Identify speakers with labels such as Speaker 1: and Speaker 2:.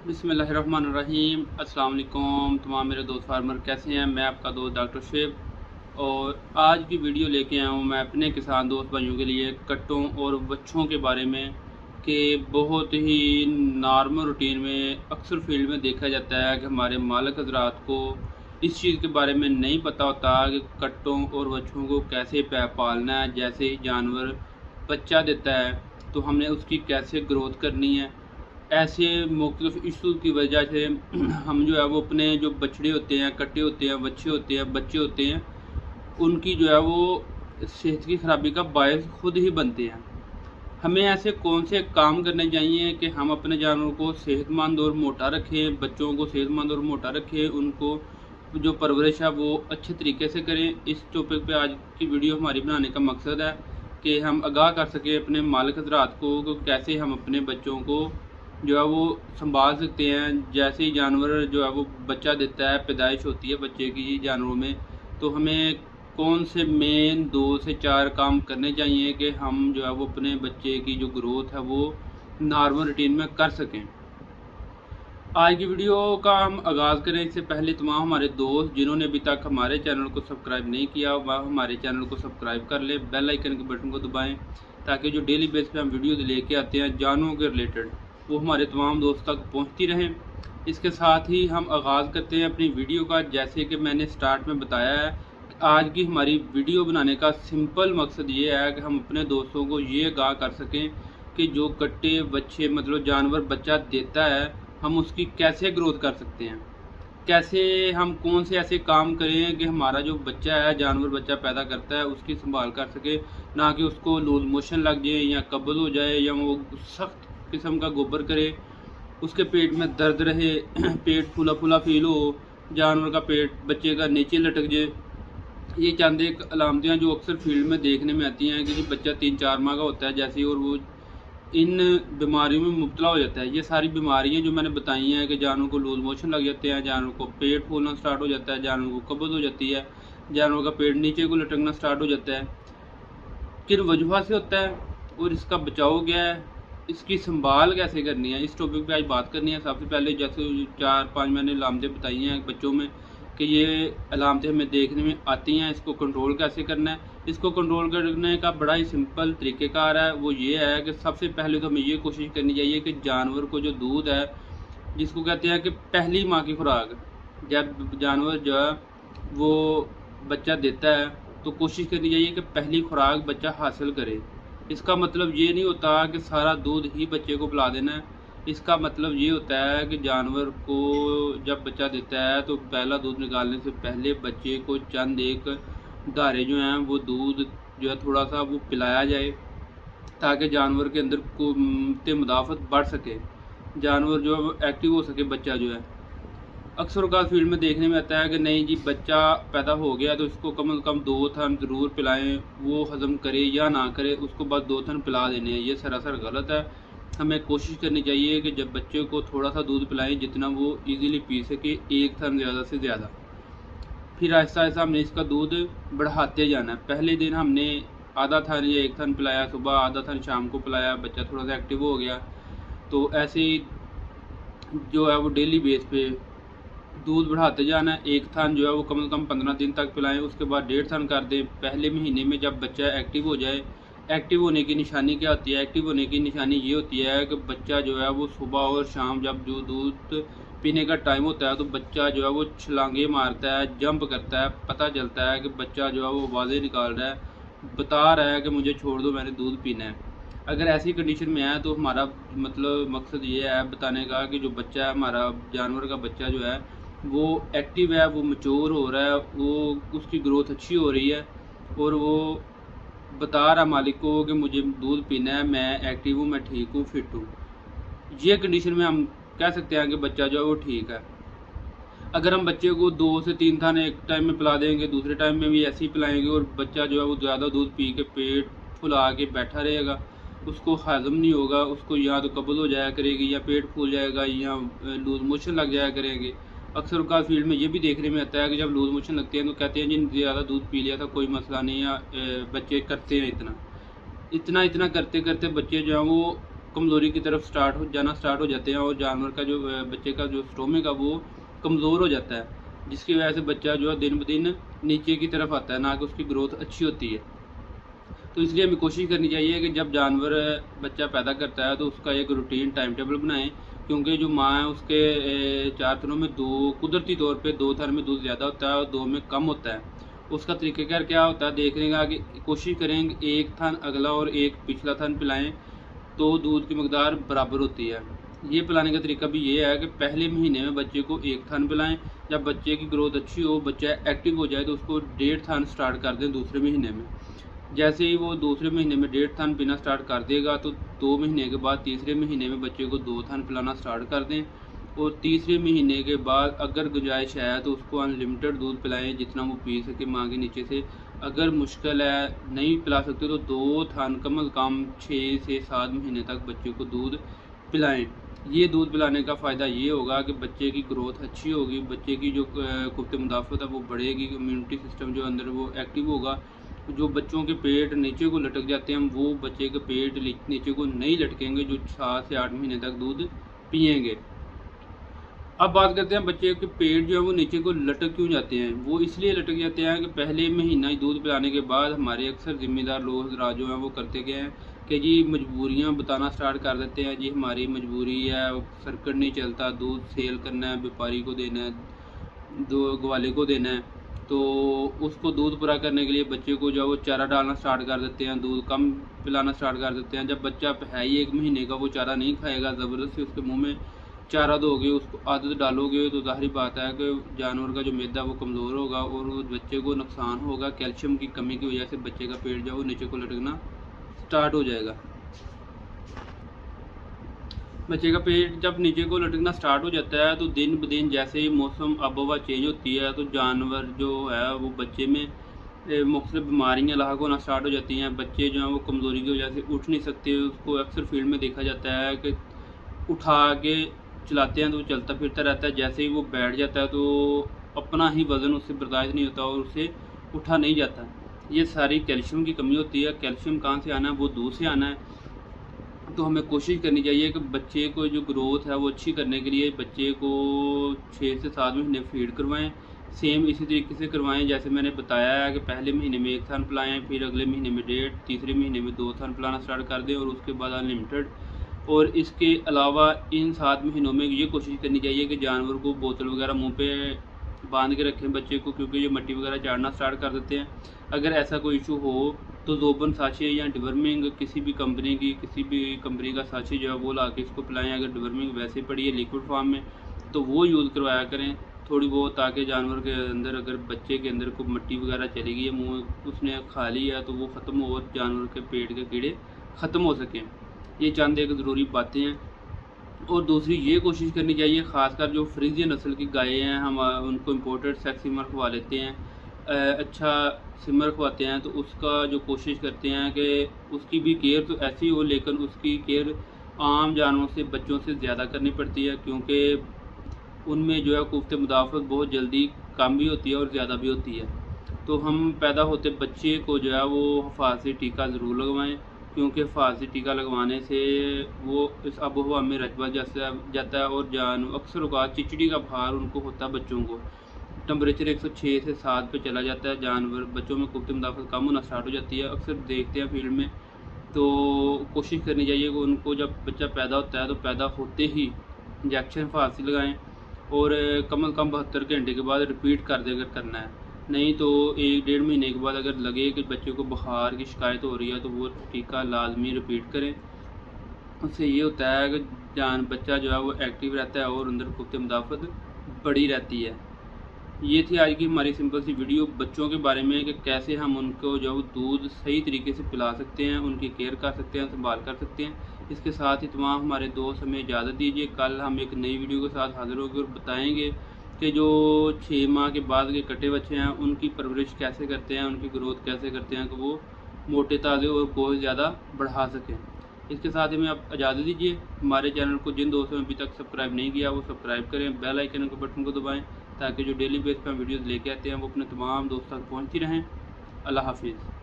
Speaker 1: बिस्मिल्लाहिर्रहमानिर्रहीम। अस्सलाम वालेकुम तमाम मेरे दोस्त फार्मर कैसे हैं। मैं आपका दोस्त डॉक्टर शुएब और आज की वीडियो लेके आया हूँ मैं अपने किसान दोस्त भाइयों के लिए कट्टों और बच्चों के बारे में कि बहुत ही नॉर्मल रूटीन में अक्सर फील्ड में देखा जाता है कि हमारे मालिक हज़रात को इस चीज़ के बारे में नहीं पता होता कि कट्टों और बच्चों को कैसे पालना है। जैसे ही जानवर बच्चा देता है तो हमने उसकी कैसे ग्रोथ करनी है। ऐसे मुख्तलिफ इशू की वजह से हम जो है वो अपने जो बछड़े होते हैं, कट्टे होते हैं, बच्चे होते हैं, उनकी जो है वो सेहत की ख़राबी का बायस खुद ही बनते हैं। हमें ऐसे कौन से काम करने चाहिए कि हम अपने जानवरों को सेहतमंद और मोटा रखें, बच्चों को सेहतमंद और मोटा रखें, उनको जो परवरिश है वो अच्छे तरीके से करें। इस टॉपिक पे आज की वीडियो हमारी बनाने का मकसद है कि हम आगाह कर सकें अपने मालिक हज़रात को कि कैसे हम अपने बच्चों को जो है वो संभाल सकते हैं। जैसे ही जानवर जो है वो बच्चा देता है, पैदाइश होती है बच्चे की जानवरों में, तो हमें कौन से मेन 2 से 4 काम करने चाहिए कि हम जो है वो अपने बच्चे की जो ग्रोथ है वो नॉर्मल रूटीन में कर सकें। आज की वीडियो का हम आगाज़ करें इससे पहले तमाम हमारे दोस्त जिन्होंने अभी तक हमारे चैनल को सब्सक्राइब नहीं किया वह हमारे चैनल को सब्सक्राइब कर लें, बेल आइकन के बटन को दबाएं ताकि जो डेली बेस पे हम वीडियो लेके आते हैं जानवरों के रिलेटेड वो हमारे तमाम दोस्त तक पहुंचती रहें। इसके साथ ही हम आगाज़ करते हैं अपनी वीडियो का। जैसे कि मैंने स्टार्ट में बताया है, आज की हमारी वीडियो बनाने का सिंपल मकसद ये है कि हम अपने दोस्तों को ये आगाह कर सकें कि जो कट्टे बच्चे मतलब जानवर बच्चा देता है हम उसकी कैसे ग्रोथ कर सकते हैं, कैसे हम कौन से ऐसे काम करें कि हमारा जो बच्चा है, जानवर बच्चा पैदा करता है, उसकी संभाल कर सके, ना कि उसको लूज मोशन लग जाए या कब्ज़ हो जाए या वो सख्त किस्म का गोबर करे, उसके पेट में दर्द रहे, पेट फूला फूला फील हो, जानवर का पेट बच्चे का नीचे लटक जाए। ये चंद एक अलामतें जो अक्सर फील्ड में देखने में आती हैं कि बच्चा 3-4 माह का होता है जैसे, और वो इन बीमारियों में मुब्तला हो जाता है। ये सारी बीमारियां जो मैंने बताई हैं कि जानवर को लूज मोशन लग जाते हैं, जानवर को पेट फूलना स्टार्ट हो जाता है, जानवर को कब्ज़ हो जाती है, जानवर का पेट नीचे को लटकना स्टार्ट हो जाता है, किन वजह से होता है और इसका बचाव क्या है, इसकी संभाल कैसे करनी है, इस टॉपिक पे आज बात करनी है। सबसे पहले जैसे 4-5 मैंने अलामतें बताई हैं बच्चों में कि ये अलामतें हमें देखने में आती हैं, इसको कंट्रोल कैसे करना है। इसको कंट्रोल करने का बड़ा ही सिंपल तरीक़ेकार है, वो ये है कि सबसे पहले तो हमें ये कोशिश करनी चाहिए कि जानवर को जो दूध है, जिसको कहते हैं कि पहली माँ की खुराक, जब जानवर जो है वो बच्चा देता है तो कोशिश करनी चाहिए कि पहली खुराक बच्चा हासिल करे। इसका मतलब ये नहीं होता कि सारा दूध ही बच्चे को पिला देना है। इसका मतलब ये होता है कि जानवर को जब बच्चा देता है तो पहला दूध निकालने से पहले बच्चे को चंद एक धारे जो हैं वो दूध जो है थोड़ा सा वो पिलाया जाए ताकि जानवर के अंदर कुव्वत मुदाफ़त बढ़ सके, जानवर जो है एक्टिव हो सके। बच्चा जो है अक्सर औक़ात फील्ड में देखने में आता है कि नहीं जी बच्चा पैदा हो गया तो इसको कम से कम 2 थन ज़रूर पिलाएं, वो हज़म करे या ना करे उसको बस 2 थन पिला देने हैं। ये सरासर गलत है। हमें कोशिश करनी चाहिए कि जब बच्चे को थोड़ा सा दूध पिलाएं जितना वो इजीली पी सके, 1 थन ज़्यादा से ज़्यादा। फिर आहिस्ता आहिस्ता हमने इसका दूध बढ़ाते जाना है। पहले दिन हमने आधा थन या 1 थन पिलाया सुबह, आधा थन शाम को पिलाया, बच्चा थोड़ा सा एक्टिव हो गया तो ऐसे ही जो है वो डेली बेस पे दूध बढ़ाते जाना है। 1 थन जो है वो कम से कम 15 दिन तक पिलाएं, उसके बाद 1.5 थन कर दें। पहले महीने में जब बच्चा एक्टिव हो जाए, एक्टिव होने की निशानी क्या होती है? एक्टिव होने की निशानी ये होती है कि बच्चा जो है वो सुबह और शाम जब जो दूध पीने का टाइम होता है तो बच्चा जो है वो छलांगे मारता है, जंप करता है, पता चलता है कि बच्चा जो है वो आवाज़ें निकाल रहा है, बता रहा है कि मुझे छोड़ दो मैंने दूध पीना है। अगर ऐसी कंडीशन में है तो हमारा मतलब मकसद ये है बताने का कि जो बच्चा है हमारा जानवर का बच्चा जो है वो एक्टिव है, वो मैच्योर हो रहा है, वो उसकी ग्रोथ अच्छी हो रही है और वो बता रहा मालिक को कि मुझे दूध पीना है, मैं एक्टिव हूँ, मैं ठीक हूँ, फिट हूँ। ये कंडीशन में हम कह सकते हैं कि बच्चा जो है वो ठीक है। अगर हम बच्चे को 2 से 3 थान एक टाइम में पिला देंगे, दूसरे टाइम में भी ऐसे ही पिलाएंगे और बच्चा जो है वो ज़्यादा दूध पी के पेट फुला के बैठा रहेगा, उसको हज़म नहीं होगा, उसको या तो कब्ज़ हो जाया करेगी या पेट फूल जाएगा या लूज मोशन लग जाया करेंगे। अक्सर औक़ात फील्ड में ये भी देखने में आता है कि जब लूज मोशन लगते हैं तो कहते हैं जी ज़्यादा दूध पी लिया था, कोई मसला नहीं, या बच्चे करते हैं इतना इतना इतना करते करते बच्चे जो हैं वो कमज़ोरी की तरफ स्टार्ट हो जाते हैं और जानवर का जो बच्चे का जो स्टोमिक है वो कमज़ोर हो जाता है, जिसकी वजह से बच्चा जो है दिन ब दिन नीचे की तरफ आता है, ना कि उसकी ग्रोथ अच्छी होती है। तो इसलिए हमें कोशिश करनी चाहिए कि जब जानवर बच्चा पैदा करता है तो उसका एक रूटीन टाइम टेबल बनाएं, क्योंकि जो माँ है उसके 4 थनों में 2 कुदरती तौर पे 2 थन में दूध ज़्यादा होता है और 2 में कम होता है। उसका तरीक़ाकार क्या होता है देखने का कि कोशिश करेंगे एक थन अगला और एक पिछला थन पिलाएं तो दूध की मकदार बराबर होती है। ये पिलाने का तरीका भी ये है कि पहले महीने में बच्चे को 1 थन पिलाएं। जब बच्चे की ग्रोथ अच्छी हो, बच्चा एक्टिव हो जाए तो उसको 1.5 थन स्टार्ट कर दें दूसरे महीने में। जैसे ही वो दूसरे महीने में 1.5 थन पीना स्टार्ट कर देगा तो 2 महीने के बाद तीसरे महीने में बच्चे को 2 थन पिलाना स्टार्ट कर दें, और तीसरे महीने के बाद अगर गुंजाइश है तो उसको अनलिमिटेड दूध पिलाएं जितना वो पी सके माँ के नीचे से। अगर मुश्किल है नहीं पिला सकते तो 2 थन कम अज़ कम 6 से 7 महीने तक बच्चे को दूध पिलाएं। ये दूध पिलाने का फ़ायदा ये होगा कि बच्चे की ग्रोथ अच्छी होगी, बच्चे की जो कुव्वत मुदाफ़त है वो बढ़ेगी, इम्यूनिटी सिस्टम जो अंदर वो एक्टिव होगा। जो बच्चों के पेट नीचे को लटक जाते हैं वो बच्चे के पेट नीचे को नहीं लटकेंगे जो 7 से 8 महीने तक दूध पिएंगे। अब बात करते हैं बच्चे के पेट जो है वो नीचे को लटक क्यों जाते हैं। वो इसलिए लटक जाते हैं कि पहले महीना ही दूध पिलाने के बाद हमारे अक्सर ज़िम्मेदार लोग हज़रात जो हैं वो करते गए हैं कि जी मजबूरियां बताना स्टार्ट कर देते हैं, जी हमारी मजबूरी है, सर्किट नहीं चलता, दूध सेल करना है, व्यापारी को देना है, ग्वाले को देना है, तो उसको दूध पूरा करने के लिए बच्चे को जो वो चारा डालना स्टार्ट कर देते हैं, दूध कम पिलाना स्टार्ट कर देते हैं। जब बच्चा है ही 1 महीने का वो चारा नहीं खाएगा, ज़बरदस्ती उसके मुंह में चारा दोगे, उसको आदत डालोगे तो ज़ाहिर बात है कि जानवर का जो मैदा वो कमज़ोर होगा और वो बच्चे को नुकसान होगा। कैल्शियम की कमी की वजह से बच्चे का पेट जो है वो नीचे को लटकना स्टार्ट हो जाएगा। बच्चे का पेट जब नीचे को लटकना स्टार्ट हो जाता है तो दिन ब दिन जैसे ही मौसम आबोहवा चेंज होती है तो जानवर जो है वो बच्चे में मुख्तलिफ बीमारियाँ लाक होना स्टार्ट हो जाती हैं। बच्चे जो हैं वो कमज़ोरी की वजह से उठ नहीं सकते। उसको अक्सर फील्ड में देखा जाता है कि उठा के चलाते हैं तो चलता फिरता रहता है, जैसे ही वो बैठ जाता है तो अपना ही वज़न उससे बर्दाश्त नहीं होता और उससे उठा नहीं जाता। ये सारी कैल्शियम की कमी होती है। कैल्शियम कहाँ से आना है, वो दूध से आना है। तो हमें कोशिश करनी चाहिए कि बच्चे को जो ग्रोथ है वो अच्छी करने के लिए बच्चे को 6 से 7 महीने फीड करवाएं। सेम इसी तरीके से करवाएं जैसे मैंने बताया है कि पहले महीने में 1 थन पिलाएं, फिर अगले महीने में 1.5, तीसरे महीने में 2 थन पिलाना स्टार्ट कर दें और उसके बाद अनलिमिटेड। और इसके अलावा इन 7 महीनों में ये कोशिश करनी चाहिए कि जानवर को बोतल वगैरह मुंह पे बांध के रखें बच्चे को, क्योंकि ये मट्टी वगैरह चाड़ना स्टार्ट कर देते हैं। अगर ऐसा कोई इशू हो तो ज़ोबन साचे या डिवर्मिंग किसी भी कंपनी का साचे जो है वो ला के इसको पिलाएं। अगर डिवर्मिंग वैसे पड़ी है लिक्विड फॉर्म में तो वो यूज़ करवाया करें थोड़ी बहुत, ताकि जानवर के अंदर अगर बच्चे के अंदर को मट्टी वगैरह चली गई है, मुँह उसने खा लिया है तो वो ख़त्म हो और जानवर के पेट के कीड़े ख़त्म हो सकें। ये चंद एक ज़रूरी बातें हैं। और दूसरी ये कोशिश करनी चाहिए ख़ासकर जो फ्रीजियन नस्ल की गायें हैं हम उनको इम्पोर्टेड सेक्स सिमर खवा लेते हैं, अच्छा सिमर खवाते हैं, तो उसका जो कोशिश करते हैं कि उसकी भी केयर तो ऐसी हो लेकिन उसकी केयर आम जानवरों से बच्चों से ज़्यादा करनी पड़ती है, क्योंकि उनमें जो है कुव्वत मुदाफ़त बहुत जल्दी कम भी होती है और ज़्यादा भी होती है। तो हम पैदा होते बच्चे को जो है वो हिफाज़ती टीका ज़रूर लगवाएं, क्योंकि हिफाज़ती टीका लगवाने से वो इस आबोहवा में रच बच जाता है और अक्सर औक़ात चिचड़ी का बुखार उनको होता है। बच्चों को टेम्परेचर 106 से 7 पे चला जाता है, जानवर बच्चों में कुव्वत मुदाफ़त कम होना स्टार्ट हो जाती है। अक्सर देखते हैं फील्ड में। तो कोशिश करनी चाहिए कि उनको जब बच्चा पैदा होता है तो पैदा होते ही इंजेक्शन हिफाज़ती लगाएँ और कम अज़ कम 72 घंटे के बाद रिपीट कर दे अगर करना है। नहीं तो 1-1.5 महीने के बाद अगर लगे कि बच्चे को बुखार की शिकायत हो रही है तो वो टीका लाजमी रिपीट करें। उससे ये होता है कि बच्चा जो है वो एक्टिव रहता है और अंदर कुव्वत मुदाफ़त बढ़ी रहती है। ये थी आज की हमारी सिंपल सी वीडियो बच्चों के बारे में कि कैसे हम उनको जो है दूध सही तरीके से पिला सकते हैं, उनकी केयर कर सकते हैं, संभाल कर सकते हैं। इसके साथ ही तमाम हमारे दोस्त हमें इजाज़त दीजिए। कल हम एक नई वीडियो के साथ हाज़िर होंगे और बताएँगे कि जो 6 माह के बाद के कटे बच्चे हैं उनकी परवरिश कैसे करते हैं, उनकी ग्रोथ कैसे करते हैं कि वो मोटे ताज़े और बहुत ज़्यादा बढ़ा सकें। इसके साथ ही हमें आप इजाज़त दीजिए। हमारे चैनल को जिन दोस्तों ने अभी तक सब्सक्राइब नहीं किया वो सब्सक्राइब करें, बेल आइकन के बटन को दबाएं ताकि जो डेली बेस पर हम वीडियोज़ लेके आते हैं वो अपने तमाम दोस्तों तक पहुँचती रहें। अल्लाह हाफिज़।